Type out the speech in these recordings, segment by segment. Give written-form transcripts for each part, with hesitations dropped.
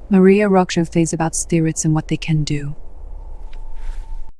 Maria Roksha says about spirits and what they can do.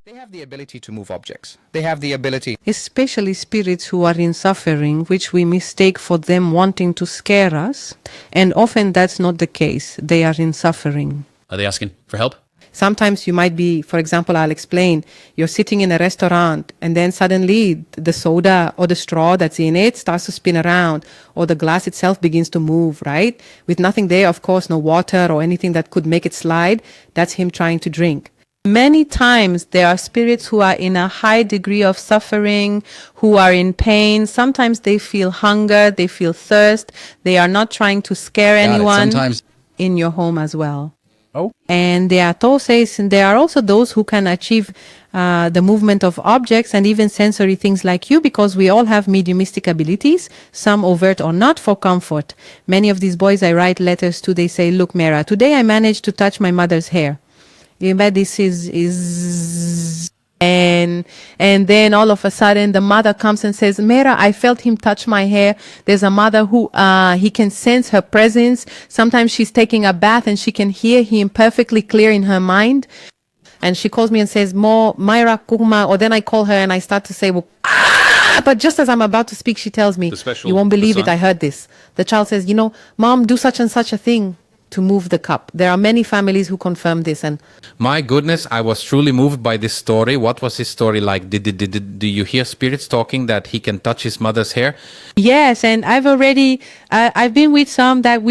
They have the ability to move objects. They have the ability. Especially spirits who are in suffering, which we mistake for them wanting to scare us. And often that's not the case. They are in suffering. Are they asking for help? Sometimes you might be, for example, I'll explain, you're sitting in a restaurant and then suddenly the soda or the straw that's in it starts to spin around, or the glass itself begins to move, right? With nothing there, of course, no water or anything that could make it slide. That's him trying to drink. Many times there are spirits who are in a high degree of suffering, who are in pain. Sometimes they feel hunger, they feel thirst. They are not trying to scare anyone. Sometimes In your home as well. Oh. And there are also those who can achieve the movement of objects and even sensory things like you, because we all have mediumistic abilities, some overt or not, for comfort. Many of these boys I write letters to, they say, look, Mera, today I managed to touch my mother's hair. You bet this is and then all of a sudden the mother comes and says, Mera, I felt him touch my hair. There's a mother who he can sense her presence. Sometimes she's taking a bath and she can hear him perfectly clear in her mind. And she calls me and says, Mo, Myra Kuma, or then I call her and I start to say, well, but just as I'm about to speak, she tells me, you won't believe it, I heard this. The child says, Mom, do such and such a thing to move the cup. There are many families who confirm this. And My goodness, I was truly moved by this story. What was his story like? Do you hear spirits talking that he can touch his mother's hair? yes, and I've been with some that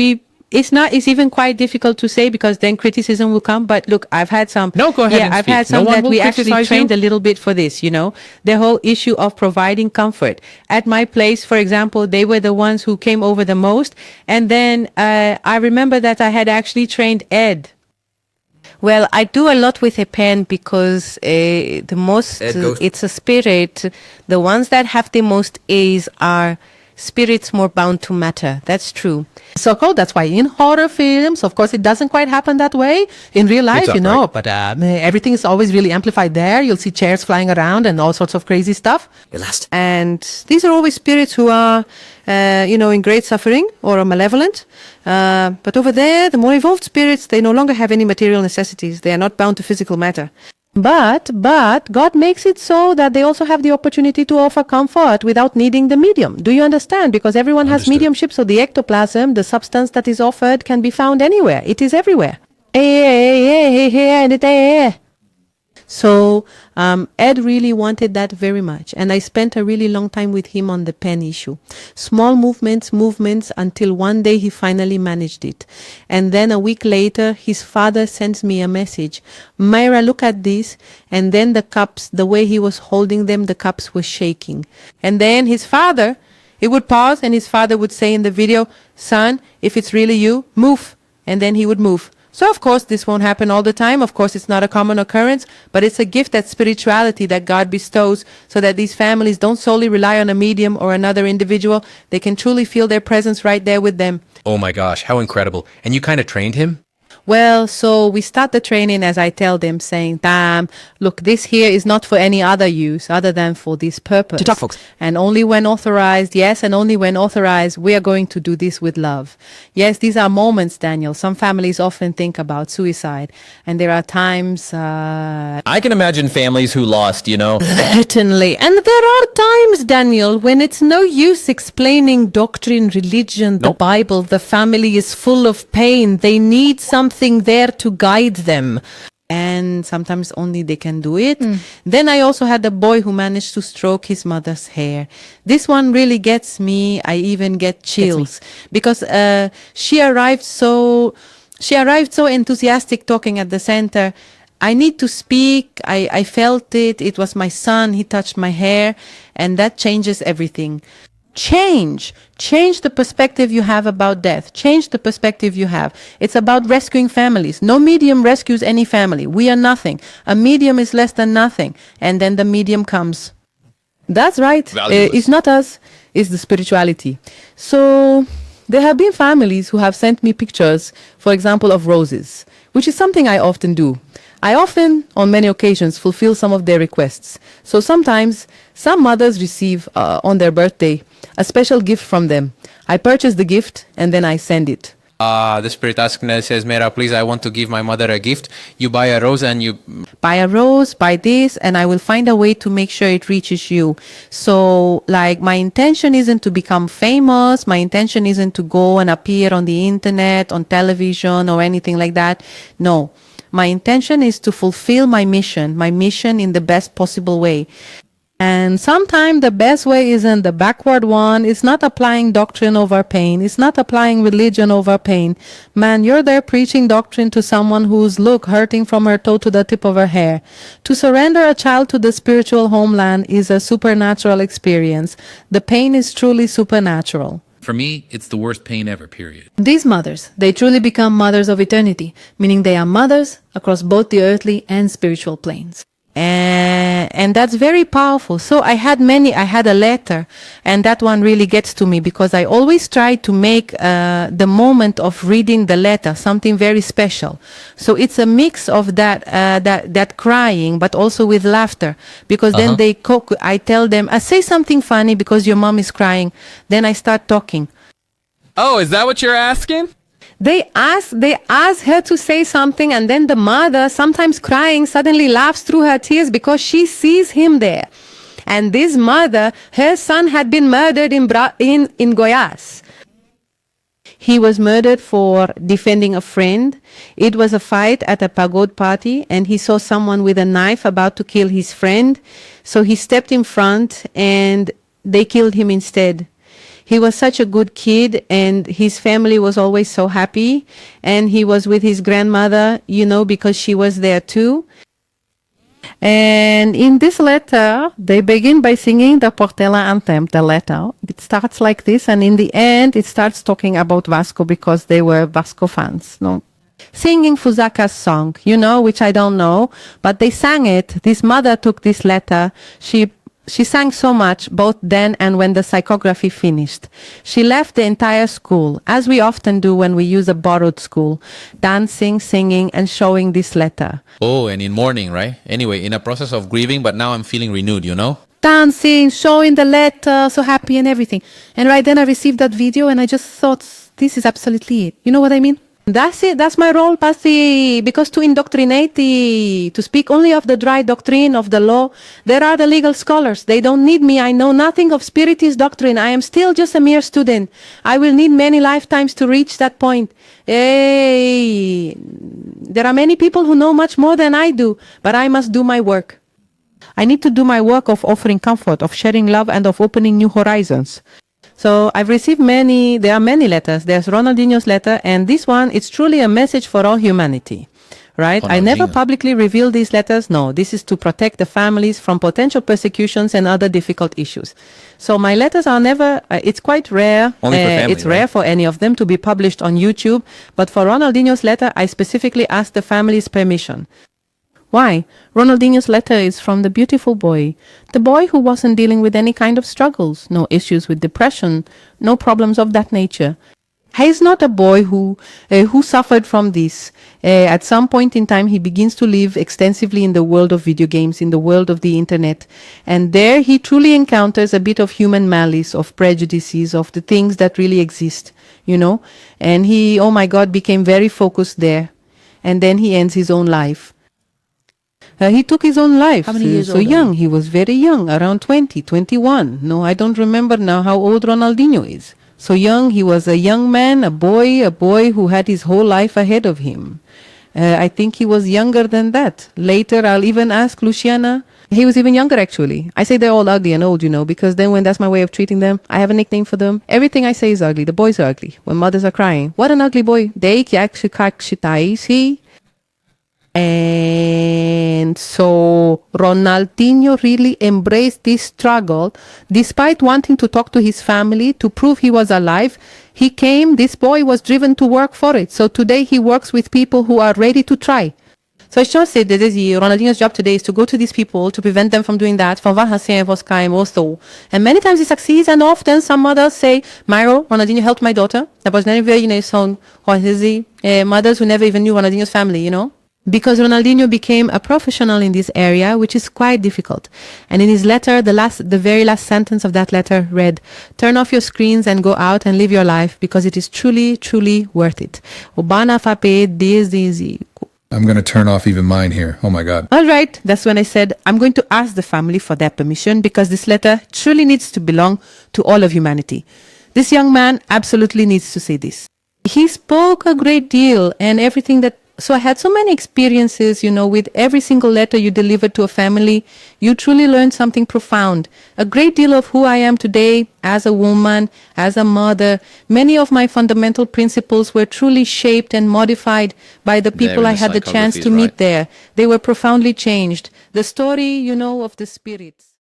it's even quite difficult to say, because then criticism will come. But look, I've had some. No, go ahead and I've speak. had No some one that will we actually criticize trained you? a little bit for this, the whole issue of providing comfort. At my place, for example, they were the ones who came over the most. And then I remember that I had actually trained Ed. Well, I do a lot with a pen because it's a spirit. The ones that have the most A's are spirits more bound to matter. That's true. So that's why in horror films, of course, it doesn't quite happen that way in real life, upright. but everything is always really amplified there. You'll see chairs flying around and all sorts of crazy stuff. And these are always spirits who are, in great suffering or are malevolent. But over there, the more evolved spirits, they no longer have any material necessities. They are not bound to physical matter. But God makes it so that they also have the opportunity to offer comfort without needing the medium. Do you understand? Because everyone has mediumship, so the ectoplasm, the substance that is offered, can be found anywhere. It is everywhere. So Ed really wanted that very much, and I spent a really long time with him on the pen issue. Small movements until one day he finally managed it. And then a week later, his father sends me a message. Myra, look at this. And then the cups, the way he was holding them, the cups were shaking. And then his father, he would pause and his father would say in the video, son, if it's really you, move. And then he would move. So, of course, this won't happen all the time. Of course, it's not a common occurrence, but it's a gift, that spirituality that God bestows, so that these families don't solely rely on a medium or another individual. They can truly feel their presence right there with them. Oh my gosh, how incredible. And you kind of trained him? Well, so we start the training as I tell them, saying, damn, look, this here is not for any other use other than for this purpose. To talk, folks. And only when authorized, yes, and only when authorized, we are going to do this with love. Yes, these are moments, Daniel. Some families often think about suicide. And there are times... I can imagine families who lost, Certainly. And there are times, Daniel, when it's no use explaining doctrine, religion, the Bible. The family is full of pain. They need something there to guide them. And sometimes only they can do it. Then I also had a boy who managed to stroke his mother's hair. This one really gets me. I even get chills because she arrived so enthusiastic talking at the center. I need to speak. I felt it. It was my son. He touched my hair, and that changes everything. Change the perspective you have about death. Change the perspective you have. It's about rescuing families. No medium rescues any family. We are nothing. A medium is less than nothing. And then the medium comes. That's right. It's not us. It's the spirituality. So there have been families who have sent me pictures, for example, of roses, which is something I often do. I often, on many occasions, fulfill some of their requests. So sometimes some mothers receive on their birthday a special gift from them. I purchase the gift and then I send it. The spirit asks, says, Mera, please, I want to give my mother a gift. You buy a rose and you... Buy a rose, buy this, and I will find a way to make sure it reaches you. So, like, my intention isn't to become famous. My intention isn't to go and appear on the internet, on television, or anything like that. No. My intention is to fulfill my mission in the best possible way. And sometimes the best way isn't the backward one. It's not applying doctrine over pain. It's not applying religion over pain. Man, you're there preaching doctrine to someone who's, look, hurting from her toe to the tip of her hair. To surrender a child to the spiritual homeland is a supernatural experience. The pain is truly supernatural. For me, it's the worst pain ever, period. These mothers, they truly become mothers of eternity, meaning they are mothers across both the earthly and spiritual planes. And that's very powerful. So I had a letter, and that one really gets to me because I always try to make the moment of reading the letter something very special. So it's a mix of that crying, but also with laughter, because then I tell them, say something funny because your mom is crying. Then I start talking. Oh, is that what you're asking? They ask her to say something, and then the mother, sometimes crying, suddenly laughs through her tears because she sees him there. And this mother, her son had been murdered in Goiás. He was murdered for defending a friend. It was a fight at a pagode party, and he saw someone with a knife about to kill his friend. So he stepped in front, and they killed him instead. He was such a good kid, and his family was always so happy. And he was with his grandmother, because she was there too. And in this letter, they begin by singing the Portela anthem, the letter. It starts like this, and in the end, it starts talking about Vasco because they were Vasco fans, no? Singing Fusaka's song, which I don't know, but they sang it. This mother took this letter. She sang so much, both then and when the psychography finished. She left the entire school, as we often do when we use a borrowed school, dancing, singing, and showing this letter. Oh, and in mourning, right? Anyway, in a process of grieving, but now I'm feeling renewed, Dancing, showing the letter, so happy and everything. And right then I received that video and I just thought, this is absolutely it. You know what I mean? That's it. That's my role, Pasi. Because to indoctrinate, to speak only of the dry doctrine of the law, there are the legal scholars. They don't need me. I know nothing of Spiritist doctrine. I am still just a mere student. I will need many lifetimes to reach that point. Hey, there are many people who know much more than I do, but I must do my work. I need to do my work of offering comfort, of sharing love, and of opening new horizons. So I've received there are many letters. There's Ronaldinho's letter, and this one, it's truly a message for all humanity, right? I never publicly reveal these letters. No, this is to protect the families from potential persecutions and other difficult issues. So my letters are never, it's quite rare. Only for family, it's rare right? for any of them to be published on YouTube. But for Ronaldinho's letter, I specifically asked the family's permission. Why? Ronaldinho's letter is from the beautiful boy. The boy who wasn't dealing with any kind of struggles, no issues with depression, no problems of that nature. He's not a boy who suffered from this. At some point in time, he begins to live extensively in the world of video games, in the world of the internet. And there he truly encounters a bit of human malice, of prejudices, of the things that really exist, And he, oh my God, became very focused there. And then he ends his own life. He took his own life. How many years so old? young. He was very young, around 20, 21. No, I don't remember now how old Ronaldinho is. So young, he was a young man, a boy who had his whole life ahead of him. I think he was younger than that. Later, I'll even ask Luciana. He was even younger, actually. I say they're all ugly and old, because then when that's my way of treating them, I have a nickname for them. Everything I say is ugly. The boys are ugly. When mothers are crying, what an ugly boy. And so Ronaldinho really embraced this struggle. Despite wanting to talk to his family to prove he was alive, this boy was driven to work for it. So today he works with people who are ready to try. So I just said that Ronaldinho's job today is to go to these people, to prevent them from doing that. And many times he succeeds, and often some mothers say, Myro, Ronaldinho helped my daughter. That was never, mothers who never even knew Ronaldinho's family, because Ronaldinho became a professional in this area, which is quite difficult. And in his letter, the very last sentence of that letter read, "Turn off your screens and go out and live your life because it is truly, truly worth it." I'm going to turn off even mine here. Oh my God. All right, that's when I said, I'm going to ask the family for their permission because this letter truly needs to belong to all of humanity. This young man absolutely needs to say this. He spoke a great deal and everything that, so I had so many experiences, with every single letter you delivered to a family, you truly learned something profound. A great deal of who I am today as a woman, as a mother, many of my fundamental principles were truly shaped and modified by the people I had the chance to meet there. They were profoundly changed. The story, of the spirits.